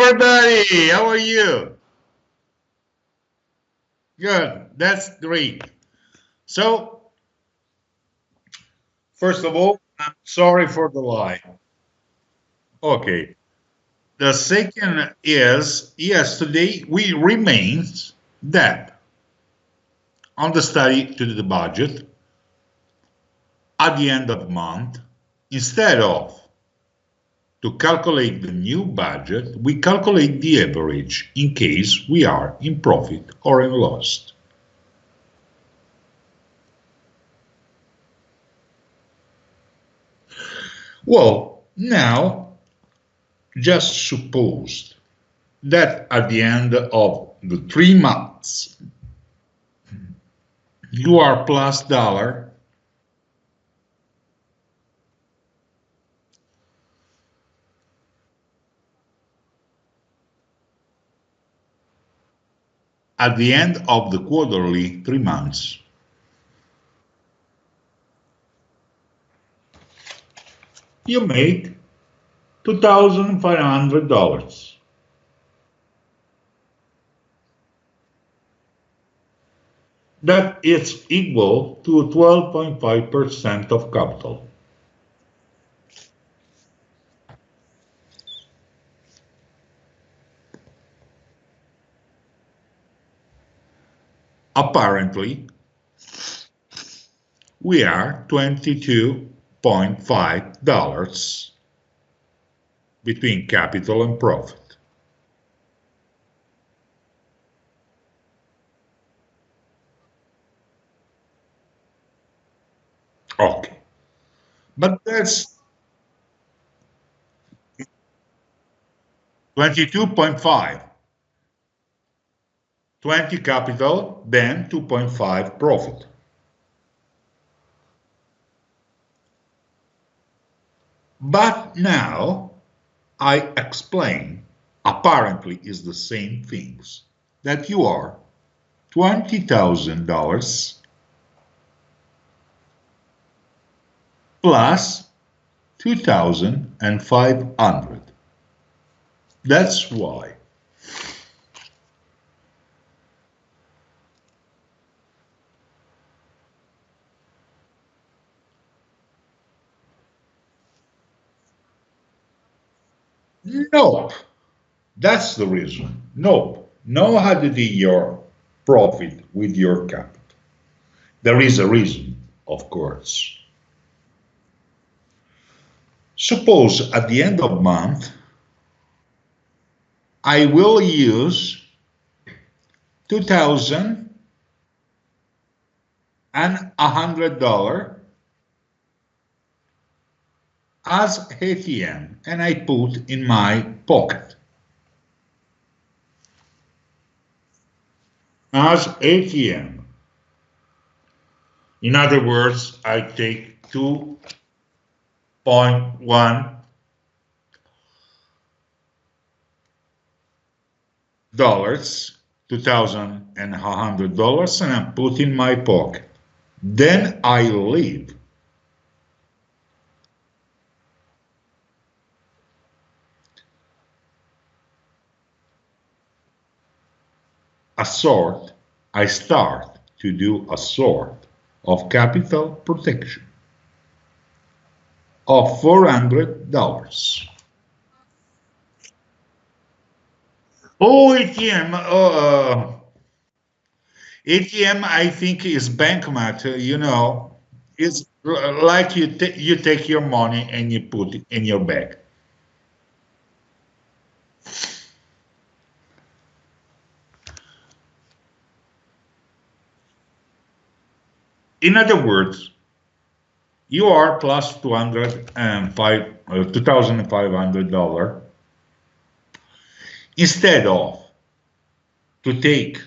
everybody. How are you? Good. That's great. So, first of all, I'm sorry for the lie. Okay. The second is, yes, today we remained that on the study to the budget at the end of the month, instead of to calculate the new budget, we calculate the average in case we are in profit or in loss. Well, now just suppose that at the end of the 3 months, you are plus dollar at the end of the quarterly 3 months. You make $2,500. That is equal to 12.5% of capital. Apparently, we are $22.5 between capital and profit. Okay, but that's 22.5. 20 capital, then 2.5 profit. But now I explain, apparently is the same things, that you are $20,000 plus 2,500. That's why. Nope. That's the reason. Nope. Know how to do your profit with your capital. There is a reason, of course. Suppose at the end of month, I will use 2,100 as ATM and I put in my pocket. As ATM. In other words, I take 2.1 dollars, $2,100, and I put in my pocket. Then I leave. I start to do a sort of capital protection of $400. Oh, ATM, I think is bankmat. It's like you take your money and you put it in your bag. In other words, you are plus $2,500 instead of to take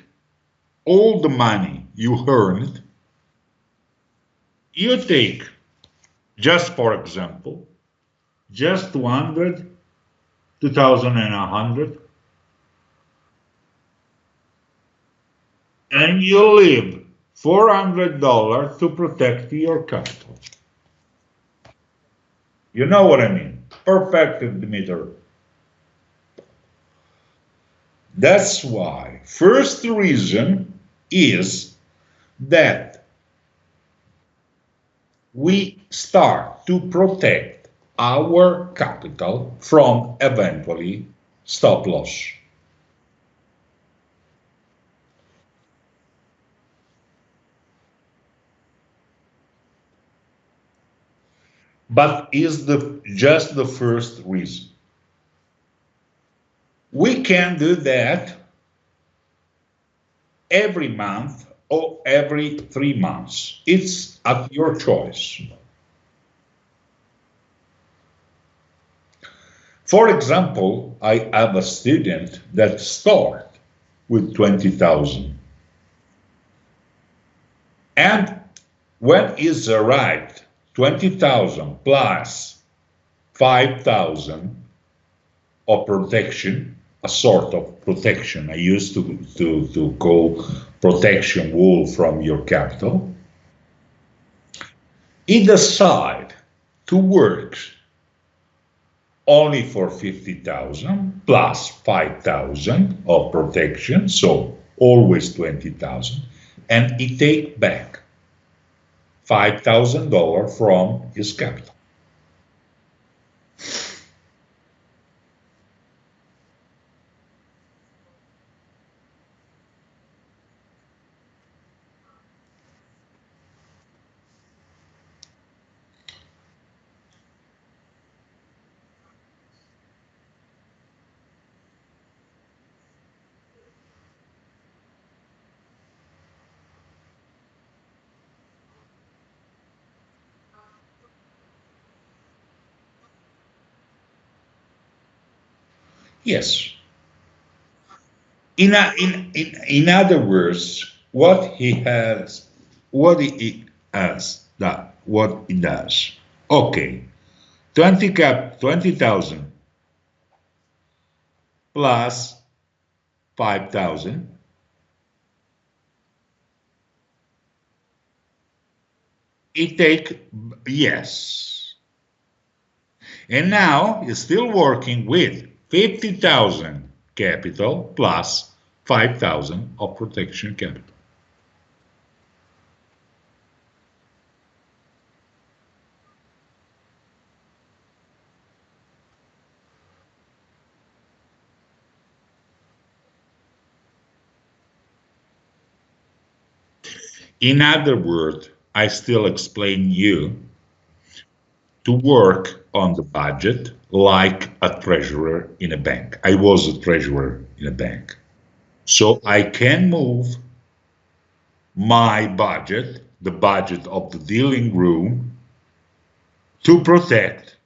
all the money you earned, you take, just for example, just 200, 2,100, and you leave $400 to protect your capital. You know what I mean? Perfect, Dmitry. That's why first reason is that we start to protect our capital from eventually stop loss. But is the just the first reason. We can do that every month or every 3 months. It's at your choice. For example, I have a student that start with 20,000, and when is arrived 20,000 plus 5,000 of protection, a sort of protection. I used to call protection wool from your capital. He decide to work only for 50,000 plus 5,000 of protection, so always 20,000, and he take back $5,000 from his capital. Yes. In other words, what he has, that what he does. Okay, 20,000 plus 5,000. It take yes, and now he's still working with 50,000 capital plus 5,000 of protection capital. In other words, I still explain you to work on the budget like a treasurer in a bank. I was a treasurer in a bank. So I can move my budget, the budget of the dealing room, to protect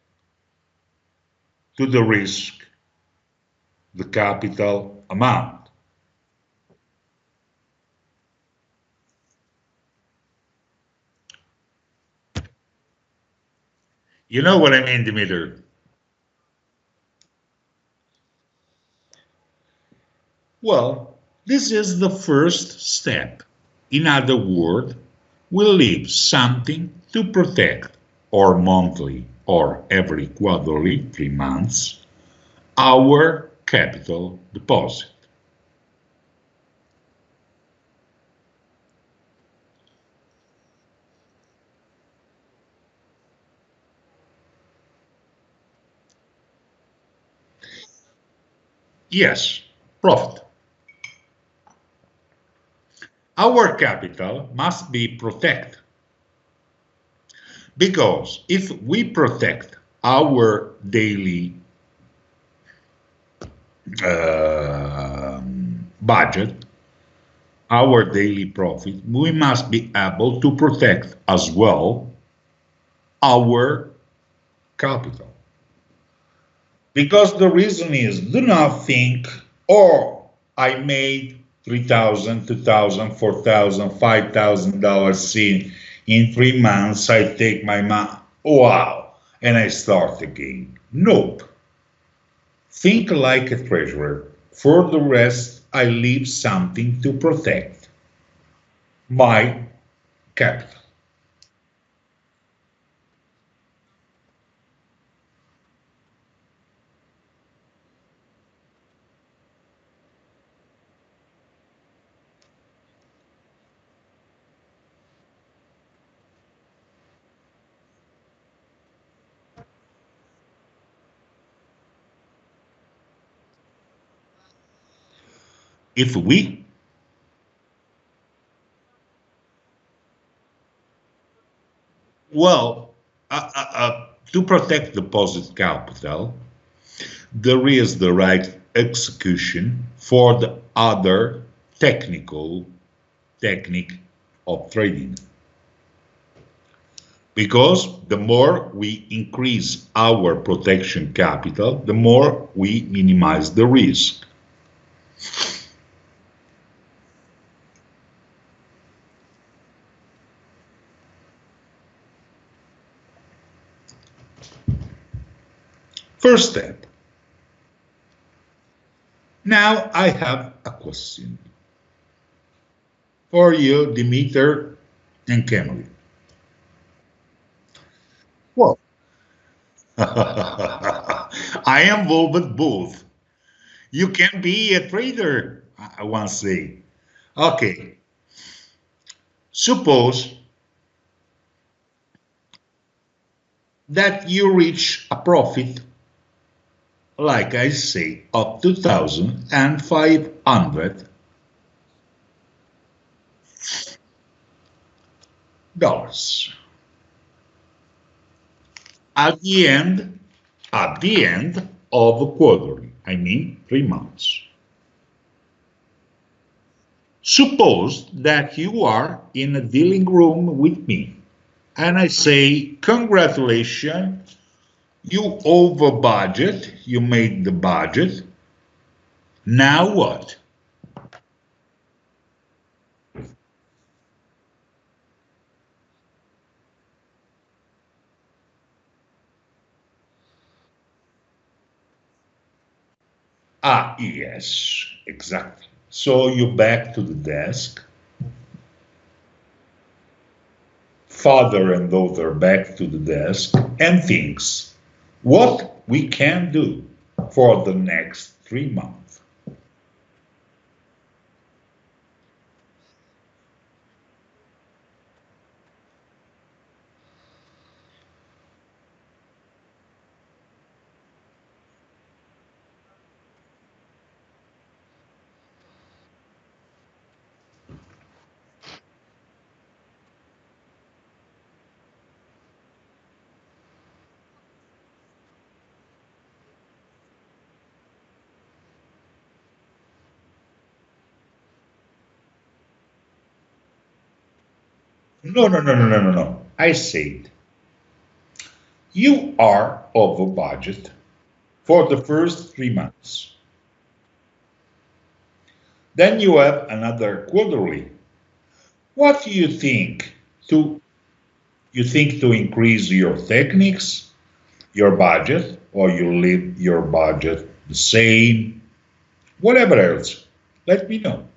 to the risk the capital amount. You know what I mean, Dimitri? Well, this is the first step. In other words, we leave something to protect or monthly or every quarterly 3 months our capital deposit. Yes, profit. Our capital must be protected because if we protect our daily budget, our daily profit, we must be able to protect as well our capital. Because the reason is, do not think, oh, I made 3,000, 2,000, 4,000, $5,000 in 3 months. I take my money, wow, and I start again. Nope. Think like a treasurer. For the rest, I leave something to protect my capital. If we, well, to protect deposit capital, there is the right execution for the other technical technique of trading. Because the more we increase our protection capital, the more we minimize the risk. First step. Now I have a question for you, Dimitri and Kemally. Well, I am involved with both. You can be a trader, I once say. Okay, suppose that you reach a profit, like I say, of $2,500. At the end of the quarter, I mean 3 months. Suppose that you are in a dealing room with me and I say, congratulations, you over budget, you made the budget. Now what? Ah, yes, exactly. So you back to the desk, father and daughter back to the desk, and thinks what we can do for the next 3 months. No, no, no, no, no, no, no. I said you are over budget for the first 3 months. Then you have another quarterly. What do you think to increase your techniques, your budget, or you leave your budget the same, whatever else? Let me know.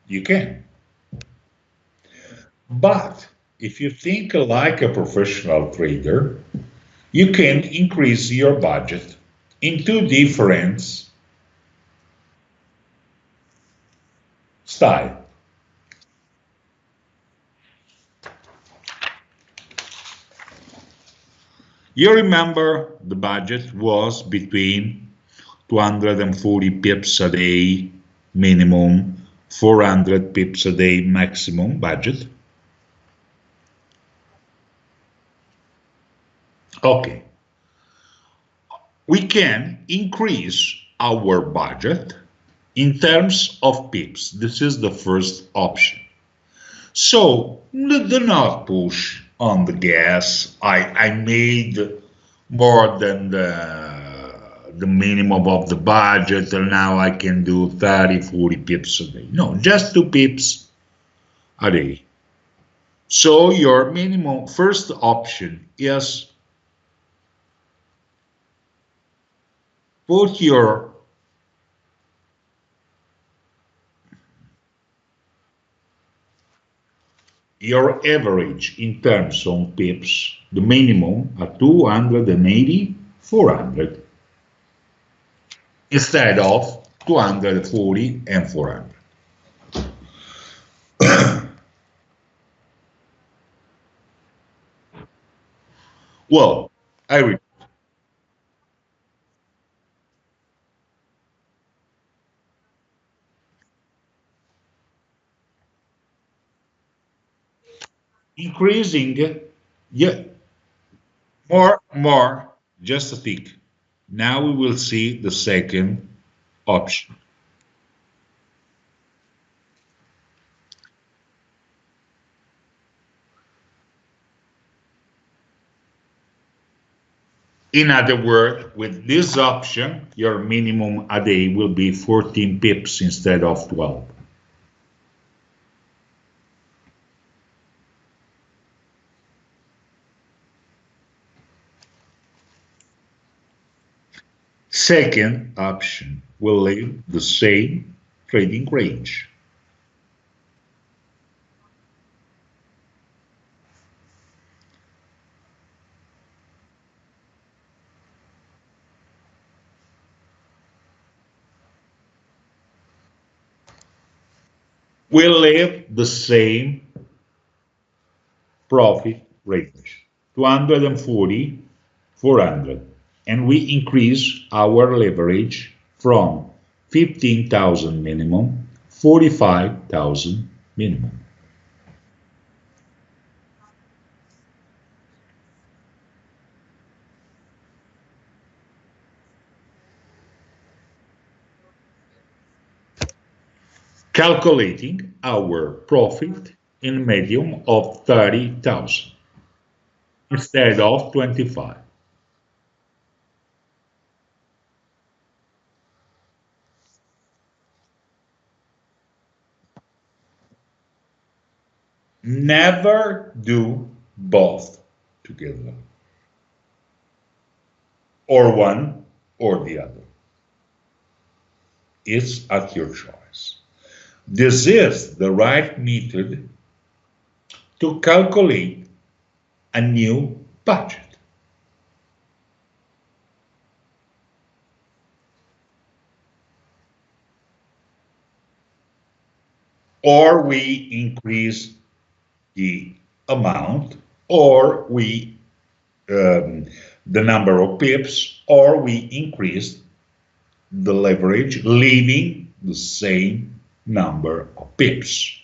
You can. But if you think like a professional trader, you can increase your budget in two different styles. You remember the budget was between 240 pips a day minimum, 400 pips a day maximum budget. Okay, we can increase our budget in terms of pips. This is the first option. So do not push on the gas. I made more than the minimum of the budget and now I can do 30, 40 pips a day. No, just 2 pips a day. So your minimum first option is put your your average in terms of pips, the minimum at 280, 400, instead of 240 and 400. Well, I repeat, increasing, yeah, more, just a tick. Now we will see the second option. In other words, with this option, your minimum a day will be 14 pips instead of 12. Second option will leave the same trading range. Will leave the same profit range, 240, 400, and we increase our leverage from 15,000 minimum, 45,000 minimum. Calculating our profit in medium of 30,000 instead of 25. Never do both together, or one or the other. It's at your choice. This is the right method to calculate a new budget. Or we increase the amount, or we the number of pips, or we increase the leverage, leaving the same number of pips.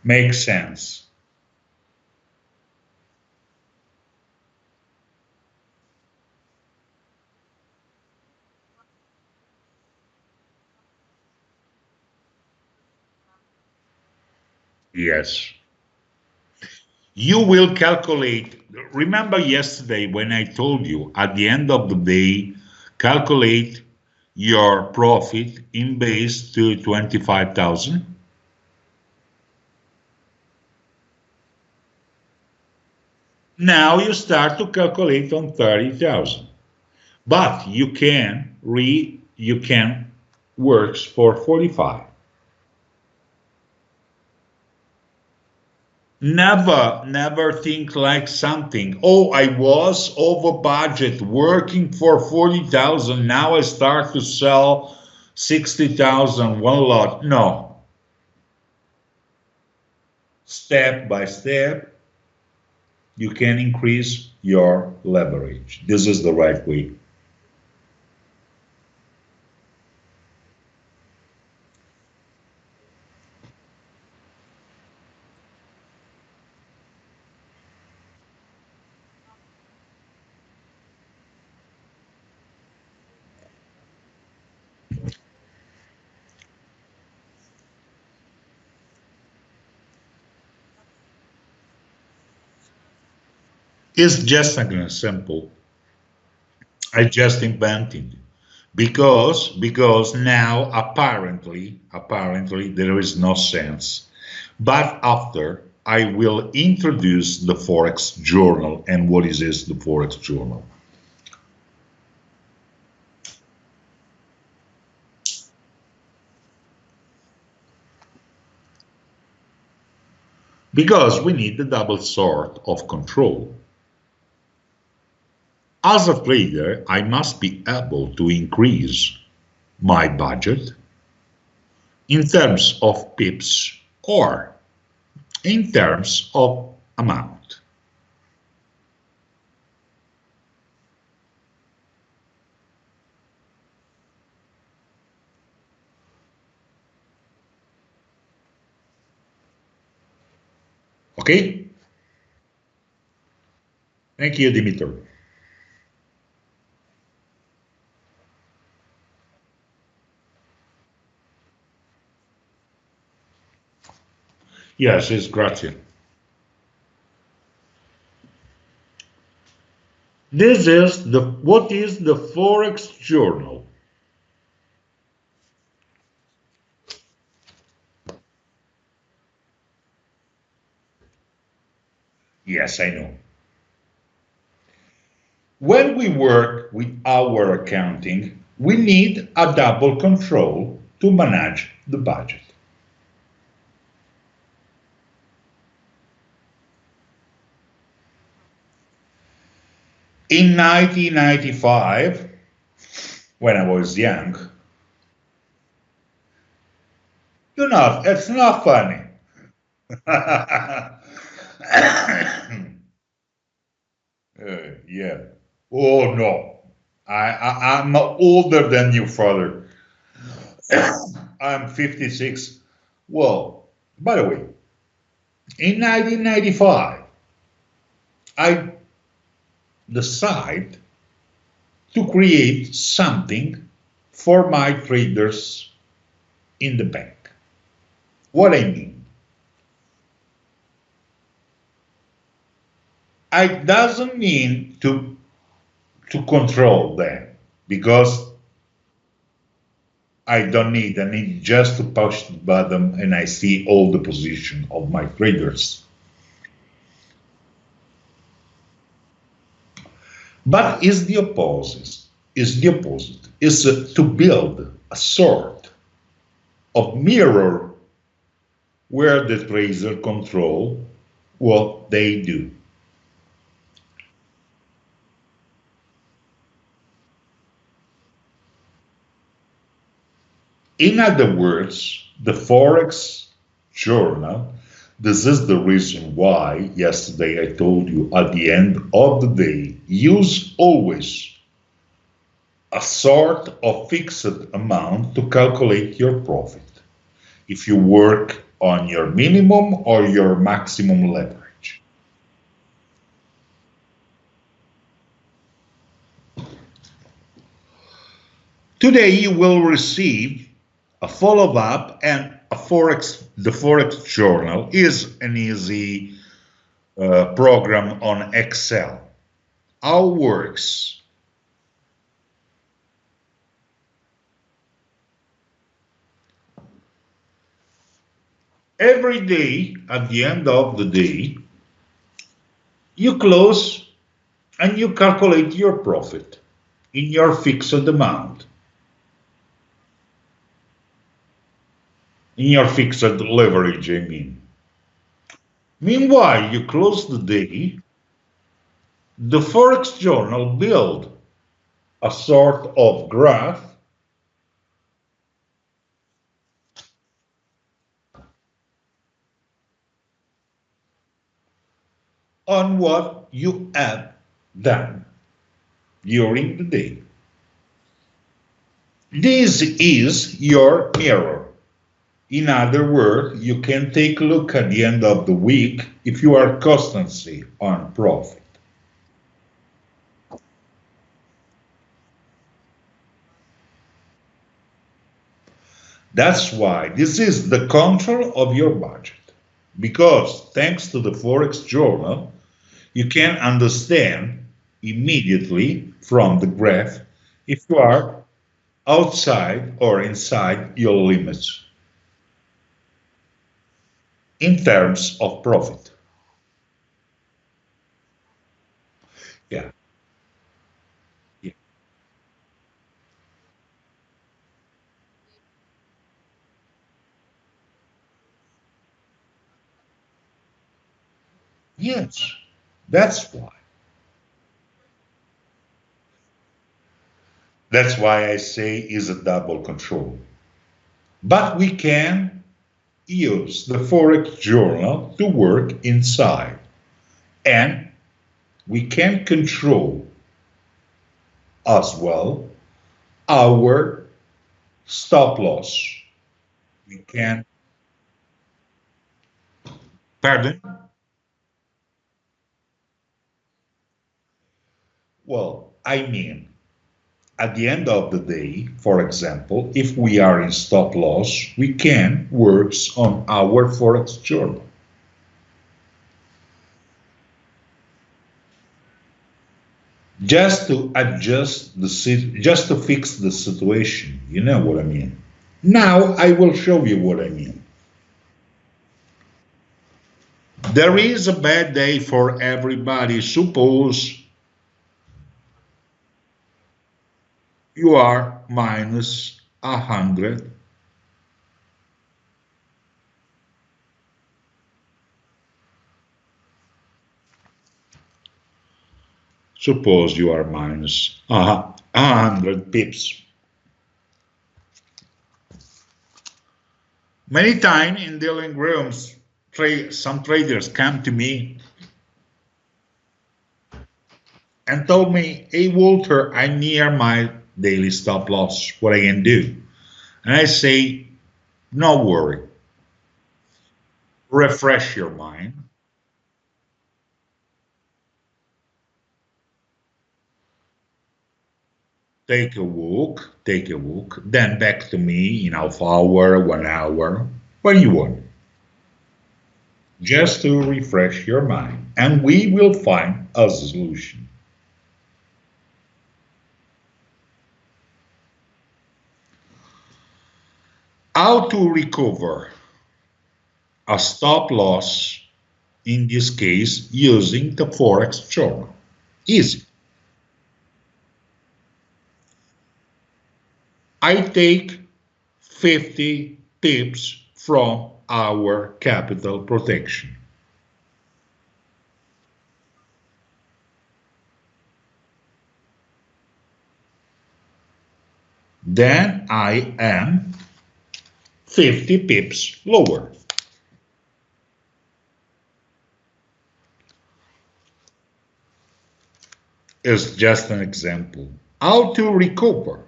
Makes sense. Yes. You will calculate. Remember yesterday when I told you at the end of the day, calculate your profit in base to 25,000? Now you start to calculate on 30,000. But you can works for 45. Never think like something. Oh, I was over budget working for 40,000. Now I start to sell 60,000 one lot. No, step by step, you can increase your leverage. This is the right way. It's just something simple. I just invented because now apparently there is no sense. But after I will introduce the Forex Journal and what is the Forex Journal. because we need the double sort of control. As a trader, I must be able to increase my budget in terms of pips or in terms of amount. Okay? Thank you, Dimitar. Yes, it's grazie. This is the what is the Forex Journal? Yes, I know. When we work with our accounting, we need a double control to manage the budget. In 1995, when I was young, it's not funny. Yeah. Oh no. I'm older than you, father. I'm 56. Well, by the way, in 1995, I decided to create something for my traders in the bank. What I mean, I doesn't mean to control them because I don't need. I need just to push the button and I see all the position of my traders. But is the opposite. Is the opposite. Is to build a sort of mirror where the trader control what they do. In other words, the Forex journal, this is the reason why yesterday I told you at the end of the day, use always a sort of fixed amount to calculate your profit. If you work on your minimum or your maximum leverage. Today you will receive a follow-up and the Forex Journal is an easy program on Excel. How it works? Every day, at the end of the day, you close and you calculate your profit in your fixed amount, in your fixed leverage, I mean. Meanwhile, you close the day, the Forex Journal build a sort of graph on what you have done during the day. This is your mirror. In other words, you can take a look at the end of the week if you are constantly on profit. That's why this is the control of your budget. Because thanks to the Forex Journal, you can understand immediately from the graph if you are outside or inside your limits in terms of profit. Yeah. Yeah. Yes, that's why. That's why I say is a double control. But we can use the Forex journal to work inside. And we can control as well our stop loss. We can, pardon? Well, I mean, at the end of the day, for example, if we are in stop loss, we can work on our Forex journal just to adjust just to fix the situation. You know what I mean? Now I will show you what I mean. There is a bad day for everybody. Suppose you are minus 100. Suppose you are minus 100 pips. Many times in dealing rooms, some traders come to me and told me, hey, Walter, I'm near my daily stop loss. What I can do? And I say, no worry. Refresh your mind. Take a walk, then back to me in half hour, 1 hour, when you want, just to refresh your mind. And we will find a solution. How to recover a stop loss, in this case, using the Forex journal. Easy. I take 50 pips from our capital protection. Then I am 50 pips lower. Is just an example. How to recover?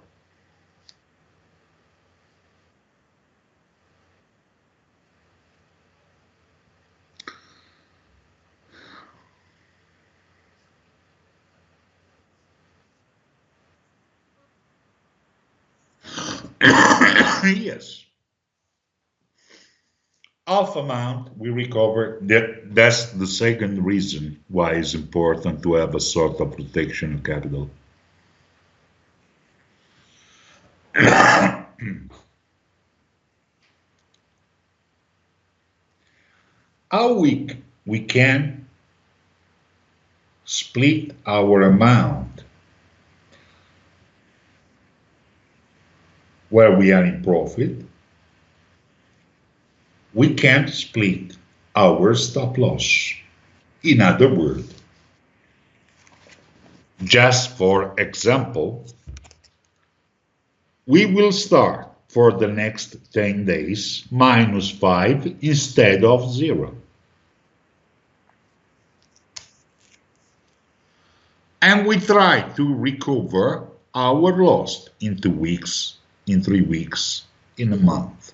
Yes. Half amount we recover. That's the second reason why it's important to have a sort of protection of capital. How we can split our amount where we are in profit. We can't split our stop loss. In other words, just for example, we will start for the next 10 days minus 5 instead of 0. And we try to recover our loss in 2 weeks, in 3 weeks, in a month.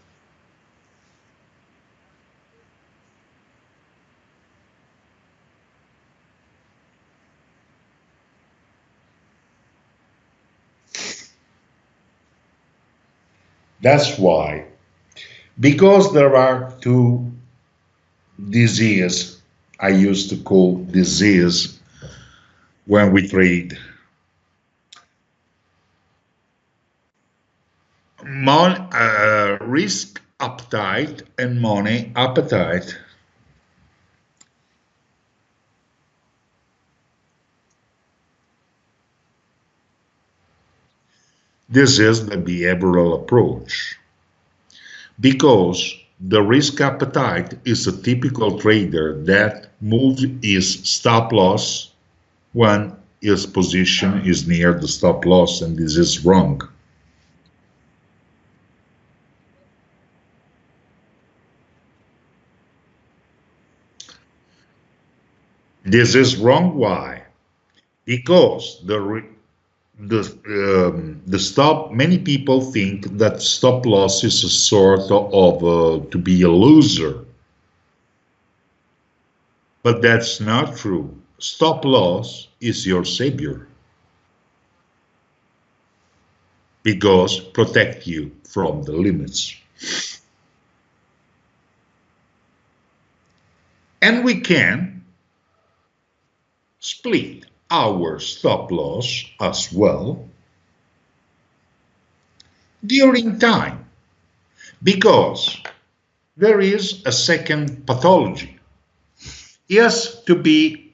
That's why, because there are two diseases, I used to call disease when we trade. Risk appetite and money appetite. This is the behavioral approach because The risk appetite is a typical trader that moves his stop loss when his position is near the stop loss, and this is wrong. This is wrong. Why? Because the stop. Many people think that stop loss is a sort of to be a loser, but that's not true. Stop loss is your savior because protect you from the limits. And we can split our stop loss as well during time because there is a second pathology. Yes, to be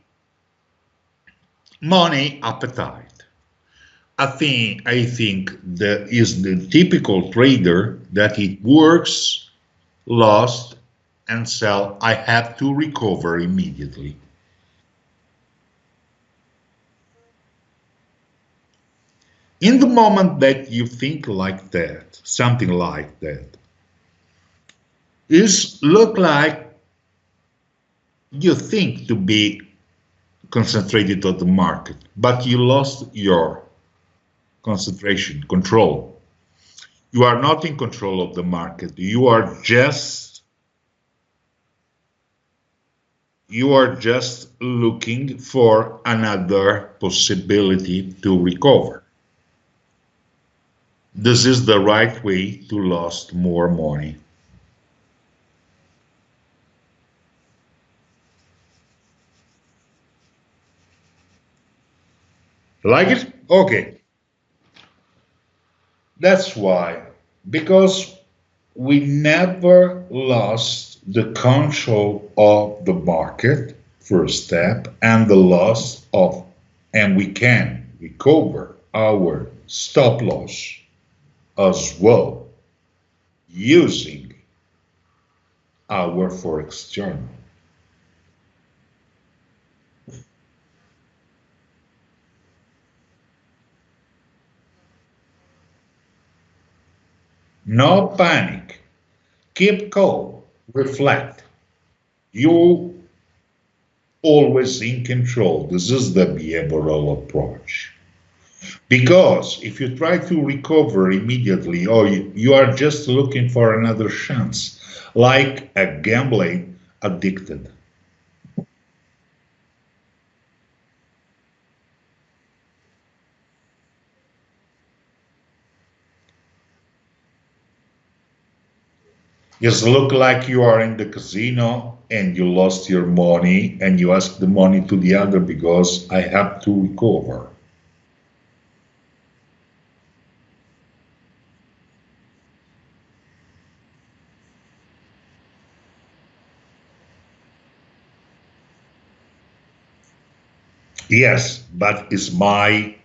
money appetite. I think that is the typical trader that it works, lost, and sell. I have to recover immediately. In the moment that you think like that, something like that, is look like you think to be concentrated on the market, but you lost your concentration, control. You are not in control of the market. You are just looking for another possibility to recover. This is the right way to lose more money. Like it? Okay. That's why. Because we never lost the control of the market, first step, and the loss of, and we can recover our stop loss as well using our Forex journal. No panic. Keep calm. Reflect. You always in control. This is the behavioral approach. Because if you try to recover immediately, or you are just looking for another chance, like a gambling addicted. Just look like you are in the casino and you lost your money and you ask the money to the other because I have to recover. Yes, but is my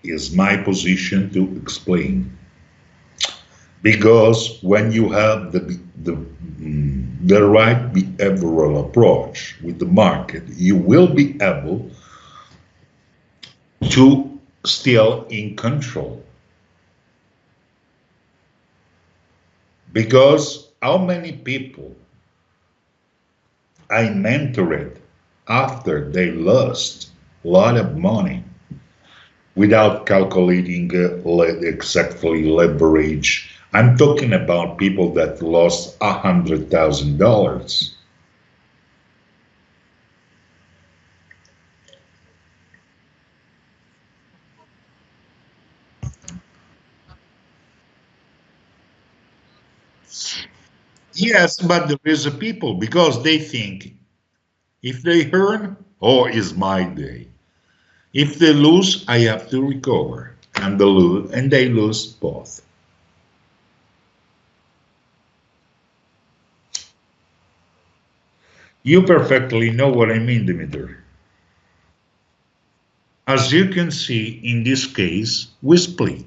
position to explain because when you have the right behavioral approach with the market, you will be able to still in control. Because how many people I mentored after they lost a lot of money without calculating exactly leverage. I'm talking about people that lost $100,000. Yes, but there is a people because they think if they earn, oh, is my day. If they lose, I have to recover, and they lose both. You perfectly know what I mean, Dimitri. As you can see, in this case, we split.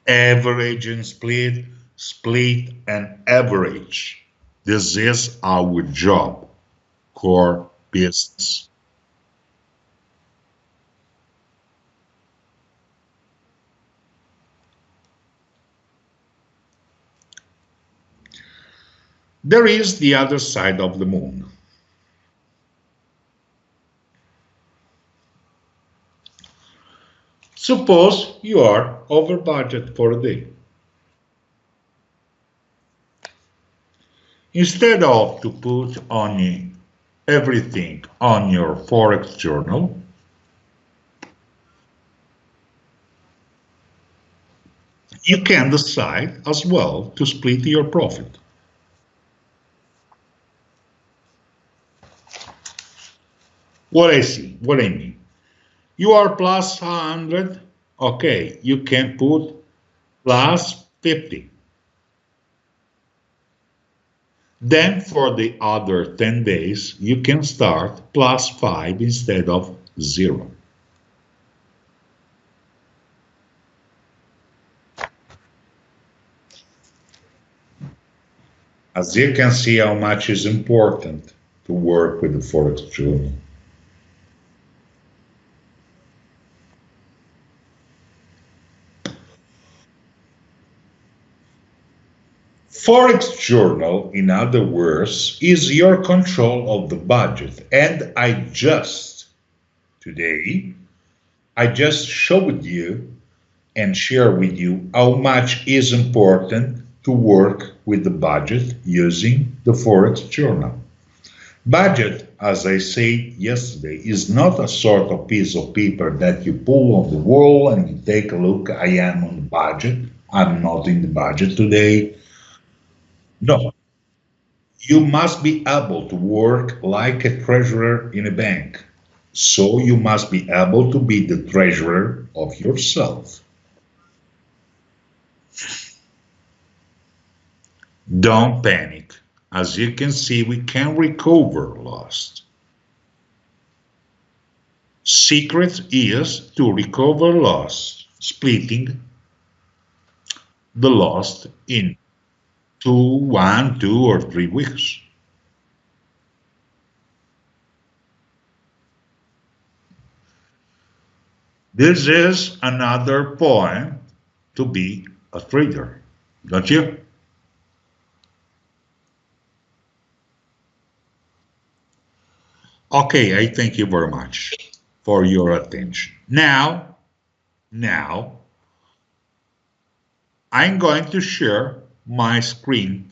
Average and split, split and average. This is our job, core business. There is the other side of the moon. Suppose you are over budget for a day. Instead of to put on everything on your Forex journal, you can decide as well to split your profit. What I mean. You are plus 100, okay, you can put plus 50. Then for the other 10 days, you can start plus 5 instead of 0. As you can see how much is important to work with the Forex journal. Forex journal, in other words, is your control of the budget. And today, I just showed you and share with you how much is important to work with the budget using the Forex journal. Budget, as I said yesterday, is not a sort of piece of paper that you pull on the wall and you take a look. I am on the budget. I'm not in the budget today. No, you must be able to work like a treasurer in a bank. So you must be able to be the treasurer of yourself. Don't panic. As you can see, we can recover lost. Secret is to recover loss, splitting the loss in 2, 1, 2, or 3 weeks. This is another point to be a trader, don't you? Okay, I thank you very much for your attention. Now, I'm going to share my screen.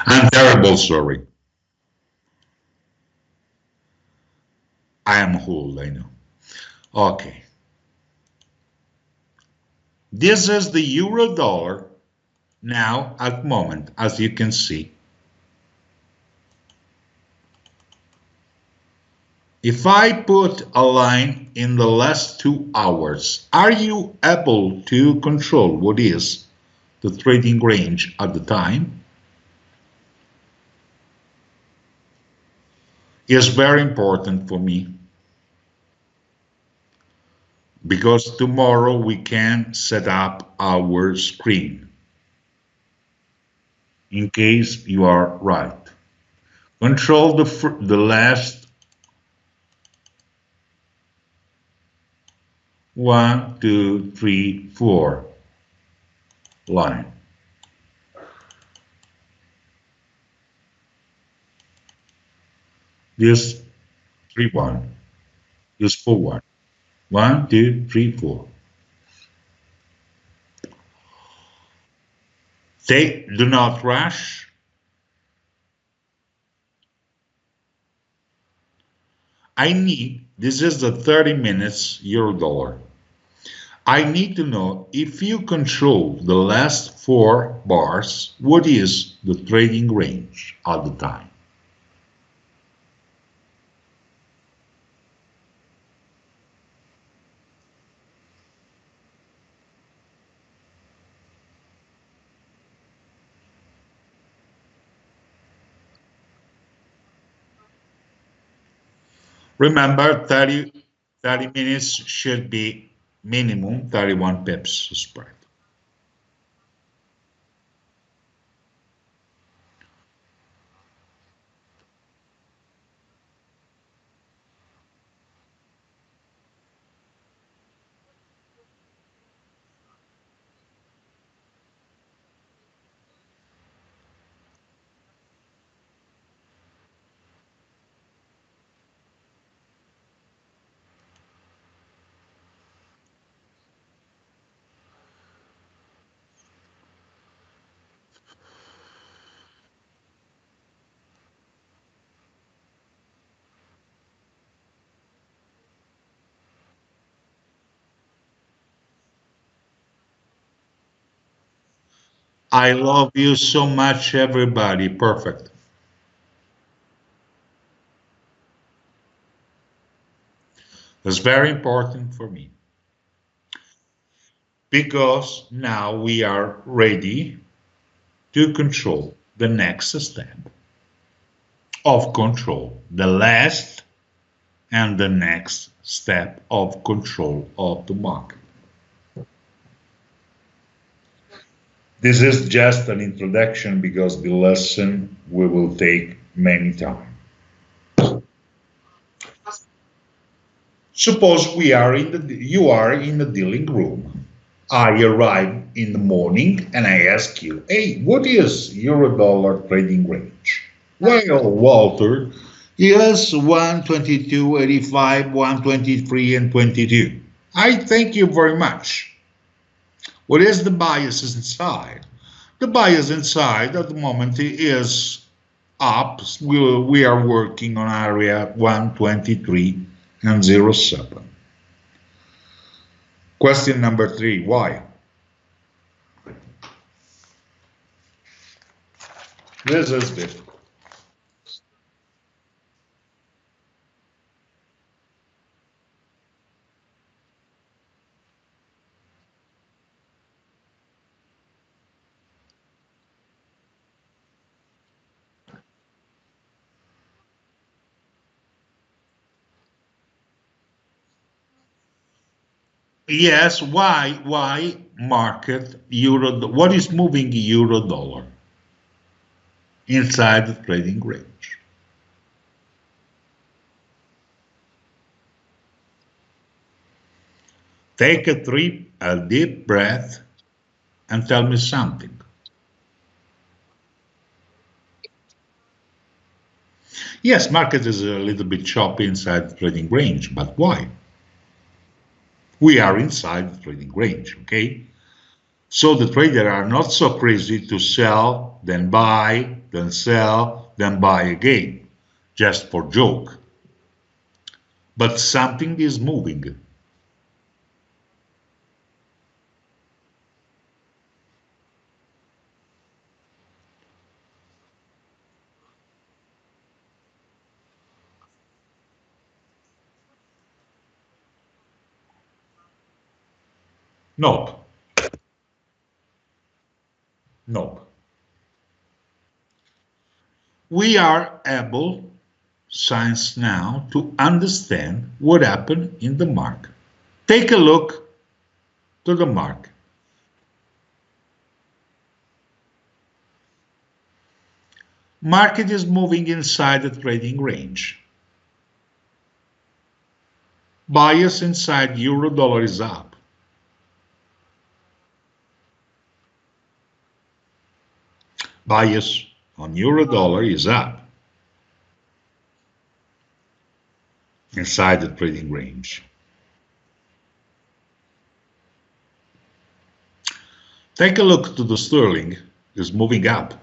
I'm terrible sorry. I am old, I know. Okay. This is the euro dollar now at the moment, as you can see. If I put a line in the last 2 hours, are you able to control what is the trading range at the time? Is very important for me because tomorrow we can set up our screen in case you are right. Control the last 1, 2, 3, 4 line. This 3, 1. This 4, 1. 1, 2, 3, 4. Do not rush. This is the 30 minutes euro dollar. I need to know if you control the last 4 bars, what is the trading range at the time? Remember 30 30 minutes should be minimum 31 pips spread. I love you so much, everybody. Perfect. That's very important for me because now we are ready to control the next step of control, the last and the next step of control of the market. This is just an introduction because the lesson we will take many times. Suppose you are in the dealing room. I arrive in the morning and I ask you, hey, what is euro dollar trading range? Well, Walter, yes, 122.85, 123 and 22. I thank you very much. What is the bias inside? The bias inside at the moment is up. We are working on area 123 and 07. Question number 3, why? This is difficult. Yes, why market euro? What is moving euro dollar inside the trading range? Take a deep breath, and tell me something. Yes, market is a little bit choppy inside the trading range, but why? We are inside the trading range, okay? So the traders are not so crazy to sell, then buy, then sell, then buy again, just for joke. But something is moving. Nope, nope. We are able, science now, to understand what happened in the market. Take a look to the market. Market is moving inside the trading range. Bias inside euro dollar is up. Bias on euro dollar is up inside the trading range. Take a look to the sterling, is moving up.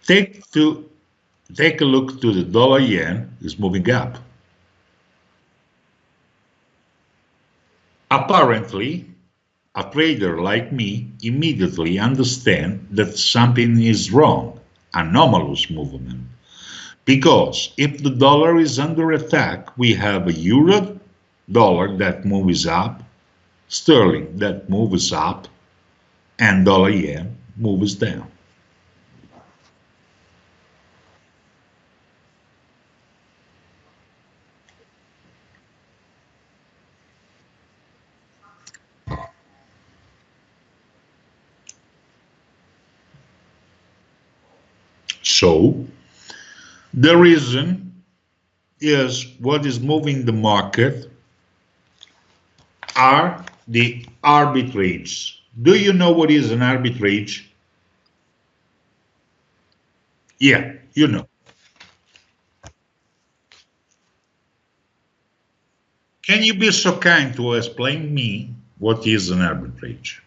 Take a look to the dollar yen, is moving up. Apparently, a trader like me immediately understands that something is wrong, anomalous movement. Because if the dollar is under attack, we have a euro dollar that moves up, sterling that moves up, and dollar yen moves down. So the reason is what is moving the market are the arbitrage. Do you know what is an arbitrage? Yeah, you know. Can you be so kind to explain me what is an arbitrage?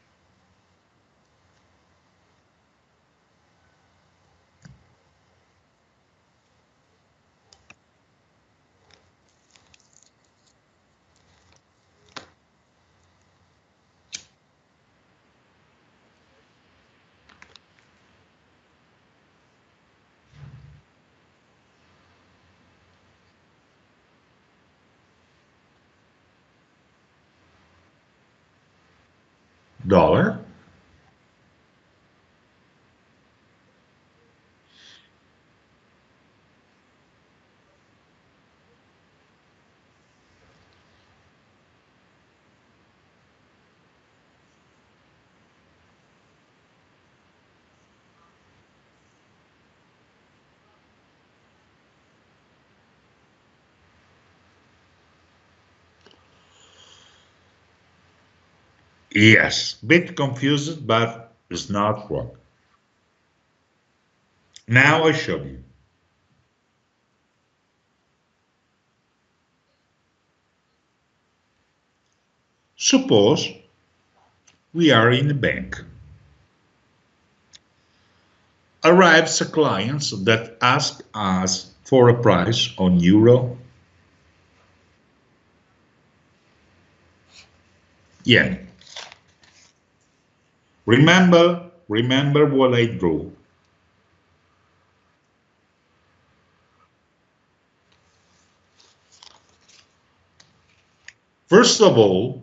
Dollar? Yes, bit confused, but it's not wrong. Now I show you. Suppose we are in a bank. Arrives a client that asks us for a price on euro, yen. Remember what I drew. First of all,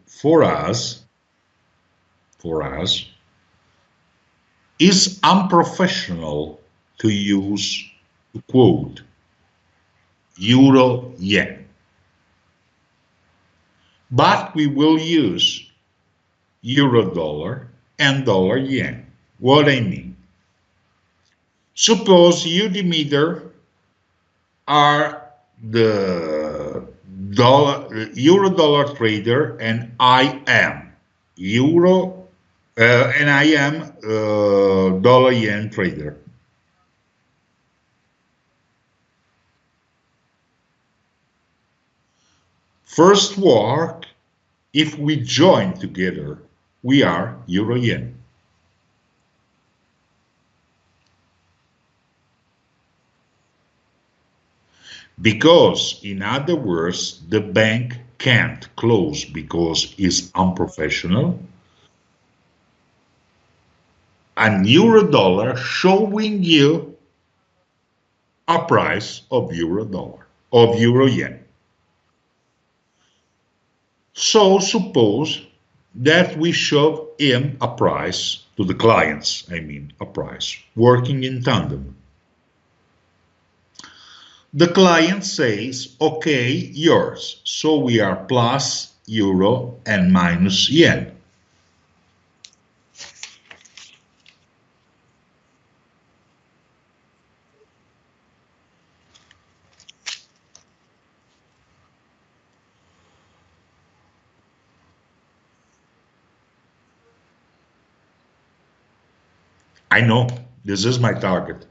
for us, is unprofessional to use, to quote, euro yen. But we will use euro dollar and dollar yen. What I mean. Suppose you, Demeter, are the euro dollar trader and I am euro and I am dollar yen trader. First work, if we join together, we are euro yen. Because, in other words, the bank can't close because it's unprofessional. An euro dollar showing you a price of euro dollar, of euro yen. So suppose that we show him a price to the clients, I mean a price, working in tandem. The client says, okay, yours. So we are plus euro and minus yen. I know this is my target.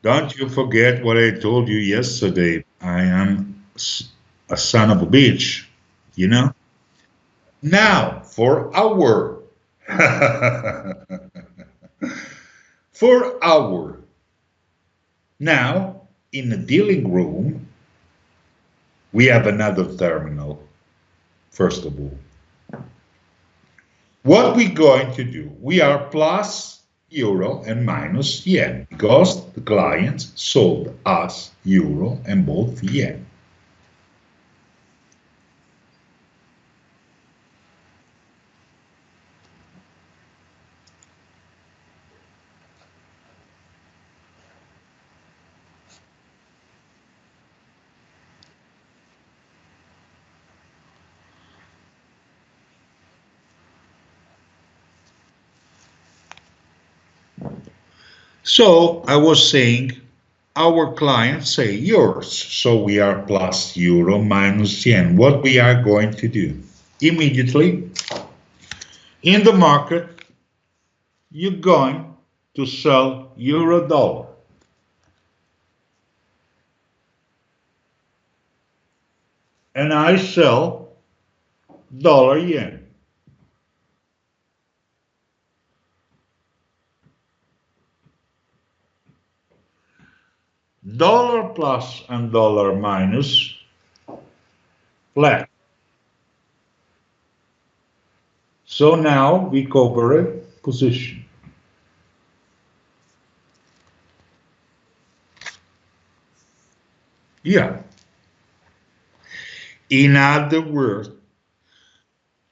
Don't you forget what I told you yesterday. I am a son of a bitch, you know? Now, for our for our now in the dealing room, we have another terminal. First of all, what we're going to do, we are plus euro and minus yen because the client sold us euro and both yen. So I was saying, our clients say yours. So we are plus euro minus yen. What we are going to do? Immediately in the market, you're going to sell euro dollar. And I sell dollar yen. Dollar plus and dollar minus flat. So now we cover a position. Yeah. In other words,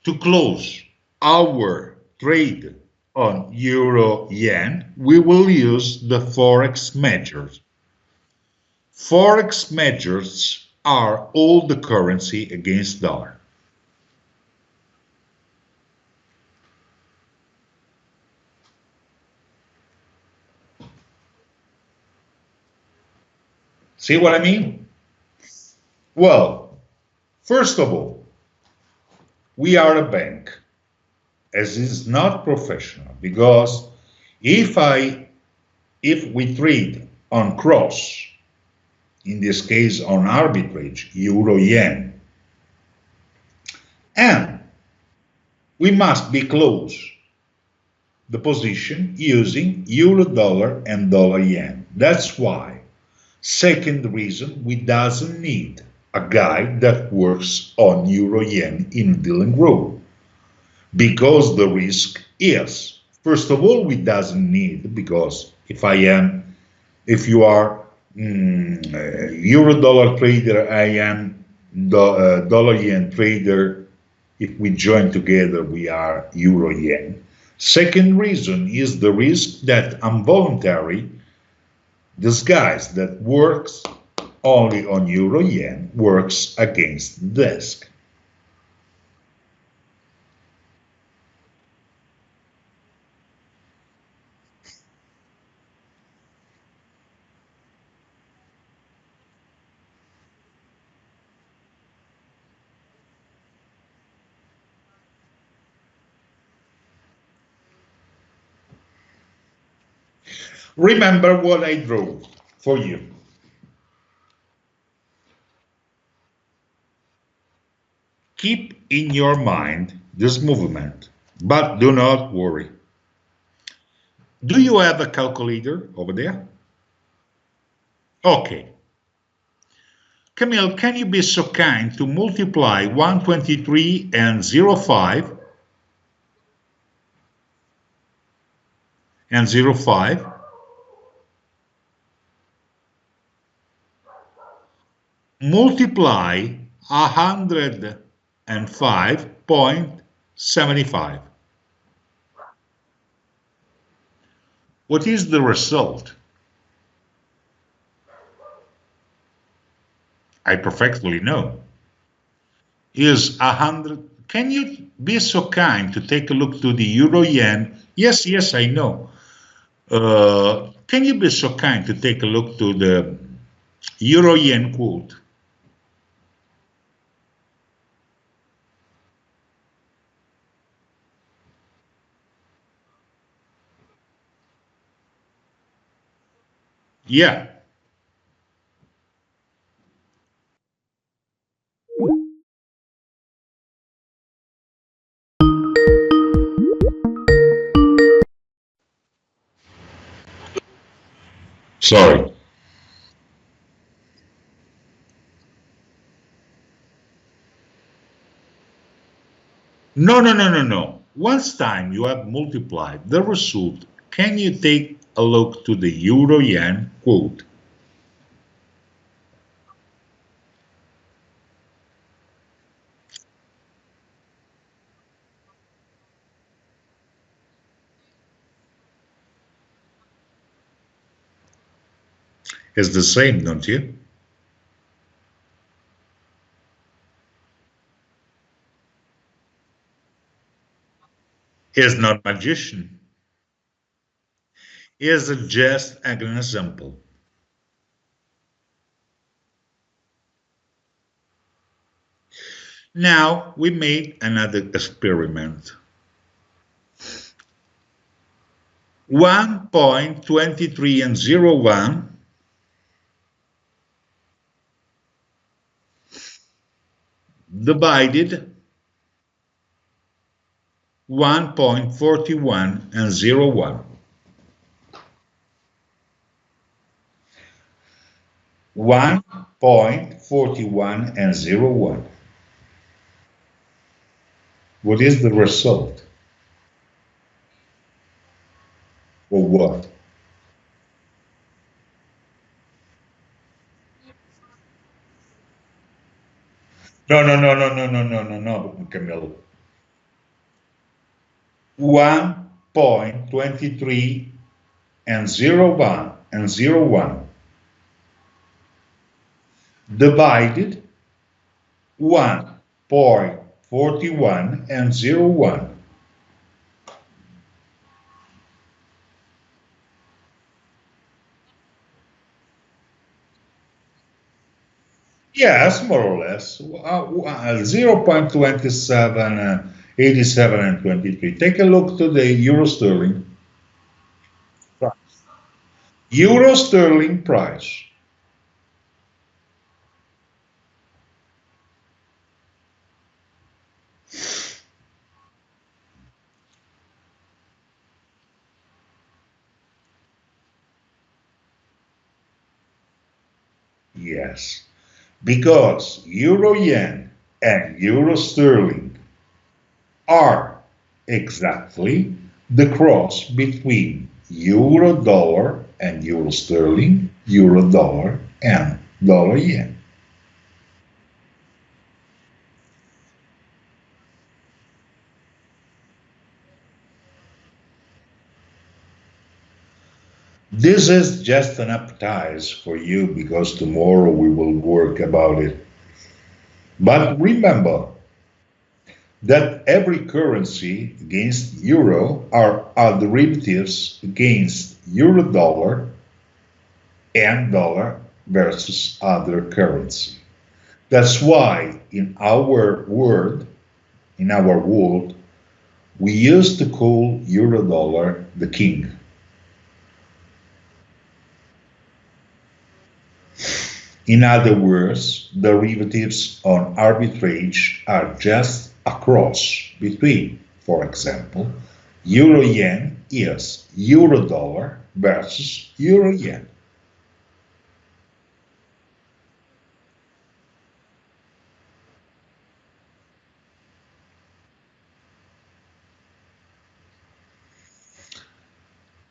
to close our trade on euro yen, we will use the forex measures. Forex measures are all the currency against dollar. See what I mean? Well, first of all, we are a bank, as is not professional, because if I if we trade on cross, in this case on arbitrage, euro yen, and we must be close the position using euro dollar and dollar yen. That's why. Second reason, we doesn't need a guy that works on euro yen in dealing group because the risk is, first of all, we doesn't need, because if you are euro dollar trader, I am dollar yen trader. If we join together, we are euro yen. Second reason is the risk that involuntary disguise that works only on euro yen works against desk. Remember what I drew for you. Keep in your mind this movement, but do not worry. Do you have a calculator over there? Okay. Camille, can you be so kind to multiply 123 and 05 and 05? Multiply 105.75. What is the result? I perfectly know. Is 100. Can you be so kind to take a look to the euro yen? Yes, yes, I know. Can you be so kind to take a look to the euro yen quote? Yeah, sorry. No, no, no, no, no. Once time you have multiplied the result, can you take a look to the euro yen quote? It's the same, don't you? It's not magician. is just an example. Now we made another experiment. 1.23 and 01 divided 1.41 and 01. 1.41 and 01. What is the result? Or what? No, no, no, no, no, no, no, no, no, Camilo. 1.23 and 01 and 01 divided 1.41 and 01. Yes, more or less. 0.27, 87, and 23. Take a look to the euro sterling. Euro sterling price. Yes, because euro yen and euro sterling are exactly the cross between euro dollar and euro sterling, euro dollar and dollar yen. This is just an appetizer for you because tomorrow we will work about it. But remember that every currency against euro are derivatives against euro dollar and dollar versus other currency. That's why in our world, we used to call euro dollar the king. In other words, derivatives on arbitrage are just a cross between, for example, euro yen is euro dollar versus euro yen.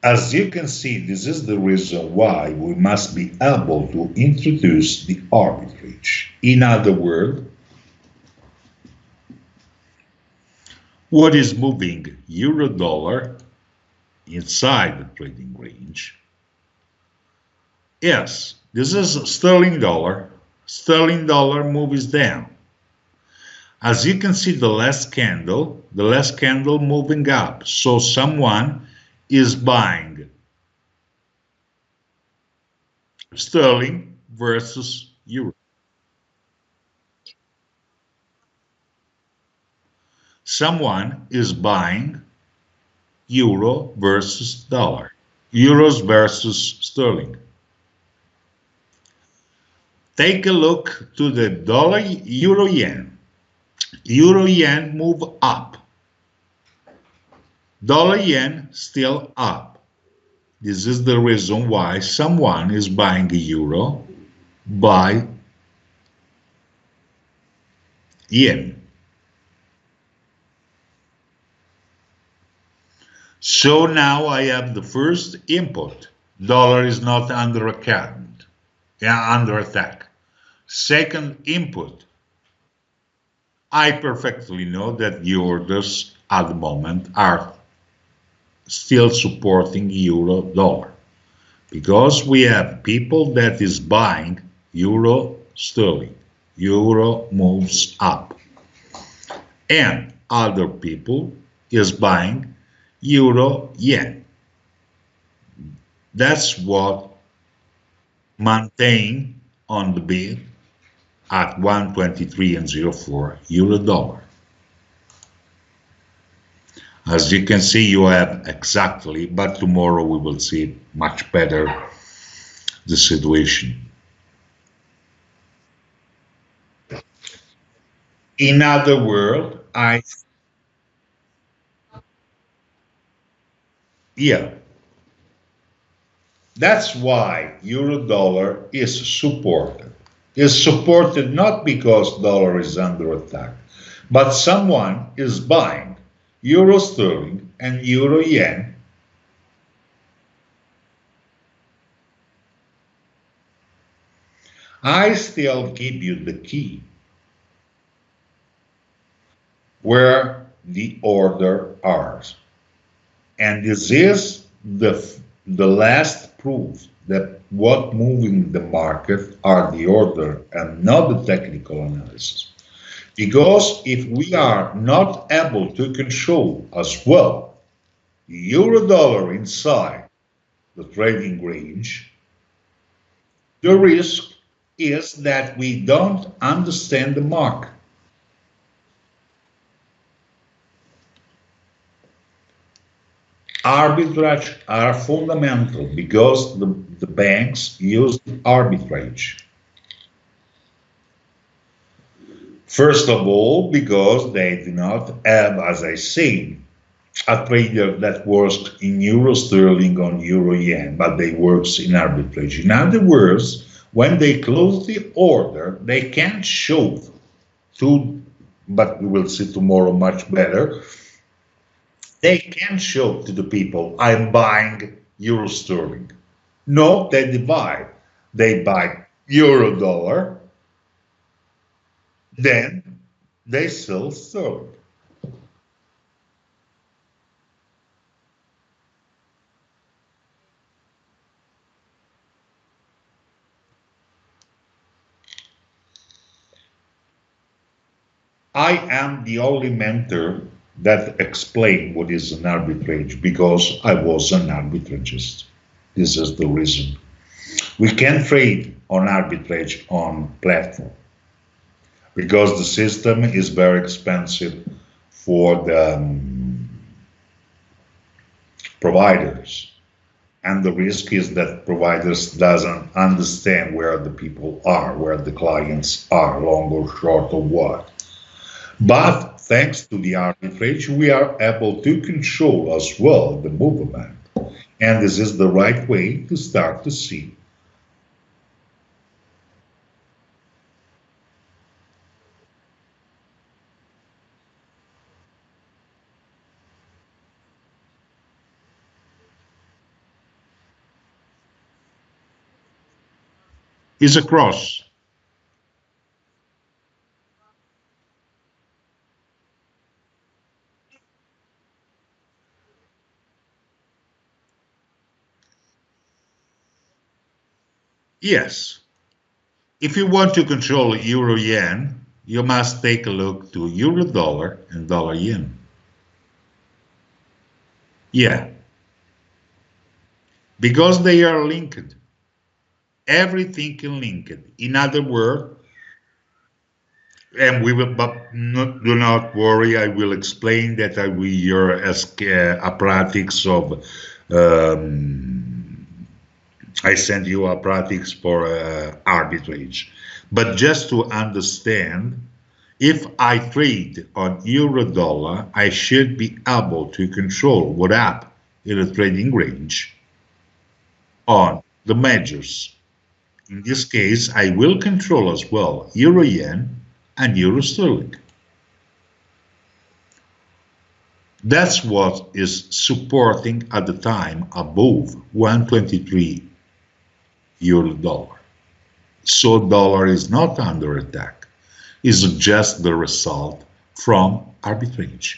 As you can see, this is the reason why we must be able to introduce the arbitrage. In other words, what is moving euro dollar inside the trading range? Yes, this is sterling dollar. Sterling dollar moves down. As you can see, the last candle moving up. So someone is buying sterling versus euro. Someone is buying euro versus dollar, euros versus sterling. Take a look to the dollar euro yen. Euro yen move up. Dollar yen still up. This is the reason why someone is buying euro by yen. So now I have the first input. Dollar is not under under attack. Second input. I perfectly know that the orders at the moment are still supporting euro dollar because we have people that is buying euro sterling. Euro moves up. And other people is buying euro yen. That's what maintain on the bid at 123 and 04 euro dollar. As you can see, you have exactly, but tomorrow we will see much better the situation. In other words, yeah, that's why euro dollar is supported. Is supported not because dollar is under attack, but someone is buying euro sterling and euro yen. I still give you the key where the order are. And this is the last proof that what moving the market are the order and not the technical analysis. Because if we are not able to control as well euro dollar inside the trading range, the risk is that we don't understand the market. Arbitrage are fundamental because the banks use arbitrage. First of all, because they do not have, as I say, a trader that works in euro sterling on euro yen, but they works in arbitrage. In other words, when they close the order, they can't show to, but we will see tomorrow much better. They can show to the people, I'm buying euro sterling. No, they divide. They buy euro dollar, then they sell sterling. I am the only mentor that explain what is an arbitrage because I was an arbitragist. This is the reason. We can trade on arbitrage on platform because the system is very expensive for the providers. And the risk is that providers doesn't understand where the people are, where the clients are, long or short or what. But thanks to the arbitrage, we are able to control as well the movement. And this is the right way to start to see. Is a cross. Yes. If you want to control euro yen, you must take a look to euro dollar and dollar yen. Yeah, because they are linked. Everything can link it. In other words, and we will, but not, do not worry. I will explain that I will your as a practice of. Um, I send you a practice for arbitrage, but just to understand, if I trade on euro dollar, I should be able to control what up in the trading range on the measures. In this case, I will control as well euro yen and euro sterling. That's what is supporting at the time above 123 euro dollar. So dollar is not under attack. It's just the result from arbitrage.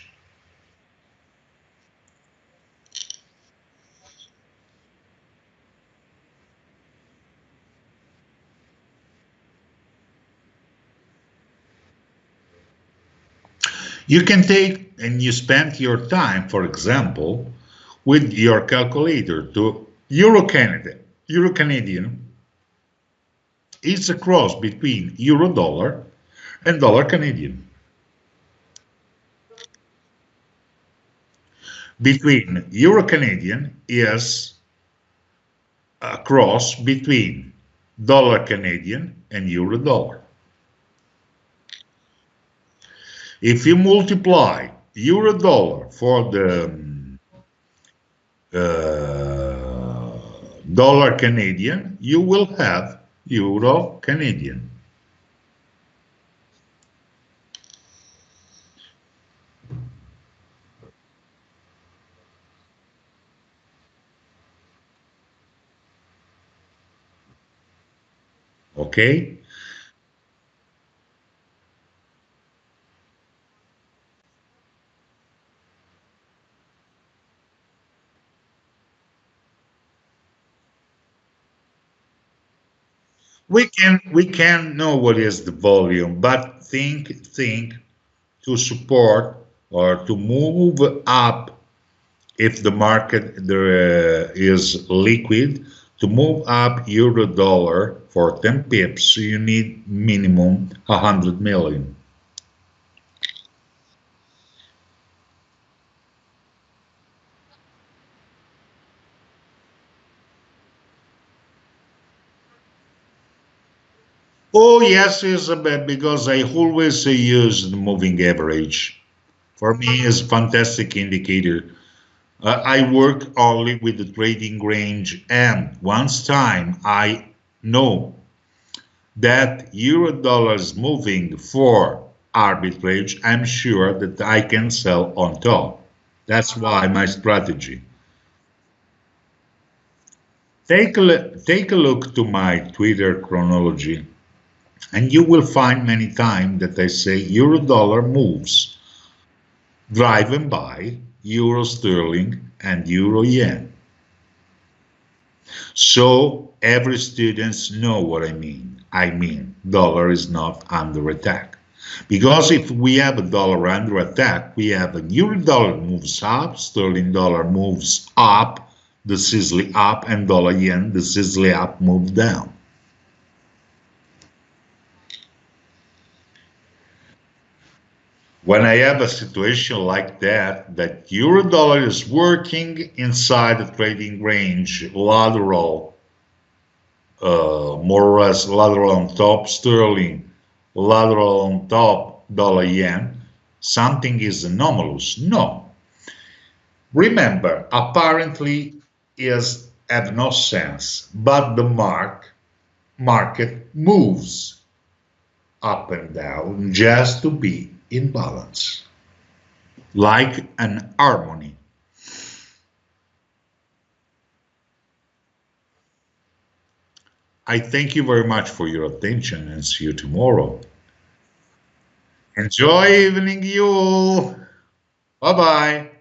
You can take and you spend your time, for example, with your calculator to Euro Canadian is a cross between euro dollar and dollar Canadian. Between euro Canadian is a cross between dollar Canadian and euro dollar. If you multiply euro dollar for the dollar Canadian, you will have euro Canadian. Okay? We can know what is the volume, but think to support or to move up if the market there is liquid. To move up euro dollar for 10 pips, you need minimum 100 million. Oh yes, Isabel, because I always use the moving average. For me, is fantastic indicator. I work only with the trading range, and once time I know that euro dollar is moving for arbitrage, I'm sure that I can sell on top. That's why my strategy. Take a look to my Twitter chronology, and you will find many times that I say euro dollar moves driven by euro sterling and euro yen. So every students know what I mean. I mean, dollar is not under attack. Because if we have a dollar under attack, we have a euro dollar moves up, sterling dollar moves up, the sizzling up, and dollar yen, the sizzling up moves down. When I have a situation like that, that euro dollar is working inside the trading range, lateral, more or less lateral on top sterling, lateral on top dollar yen, something is anomalous. No. Remember, apparently is have no sense, but the market moves up and down just to be in balance, like an harmony. I thank you very much for your attention and see you tomorrow. Enjoy evening, you all. Bye bye.